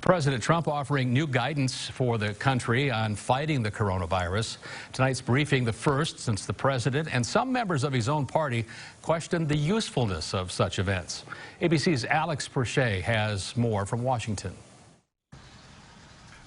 President Trump offering new guidance for the country on fighting the coronavirus. Tonight's briefing, the first since the president and some members of his own party questioned the usefulness of such events. ABC's Alex Perche has more from Washington.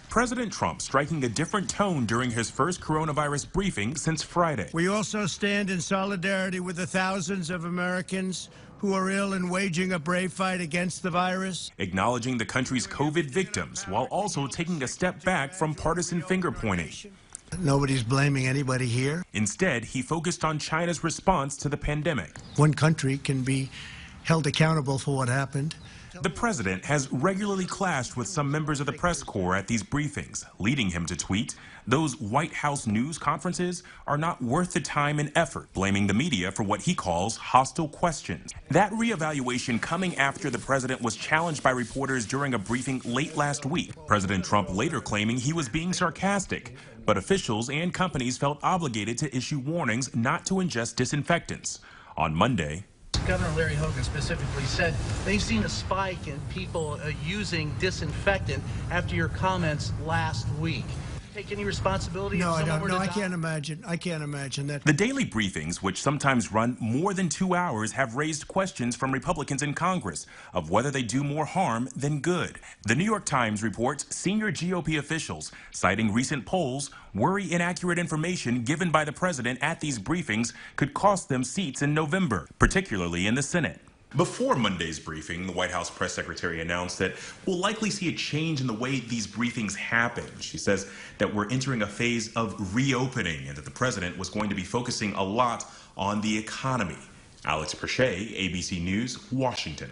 President Trump striking a different tone during his first coronavirus briefing since Friday. We also stand in solidarity with the thousands of Americans who are ill and waging a brave fight against the virus. Acknowledging the country's COVID victims while also taking a step back from partisan finger-pointing. Nobody's blaming anybody here. Instead, he focused on China's response to the pandemic. One country can be held accountable for what happened. The president has regularly clashed with some members of the press corps at these briefings, leading him to tweet, "Those White House news conferences are not worth the time and effort," blaming the media for what he calls hostile questions. That reevaluation coming after the president was challenged by reporters during a briefing late last week. President Trump later claiming he was being sarcastic, but officials and companies felt obligated to issue warnings not to ingest disinfectants. On Monday, Governor Larry Hogan specifically said they've seen a spike in people using disinfectant after your comments last week. Take any responsibility? No, I don't. No, I can't imagine. I can't imagine that. The daily briefings, which sometimes run more than 2 hours, have raised questions from Republicans in Congress of whether they do more harm than good. The New York Times reports senior GOP officials, citing recent polls, worry inaccurate information given by the president at these briefings could cost them seats in November, particularly in the Senate. Before Monday's briefing, the White House press secretary announced that we'll likely see a change in the way these briefings happen. She says that we're entering a phase of reopening and that the president was going to be focusing a lot on the economy. Alex Perche, ABC News, Washington.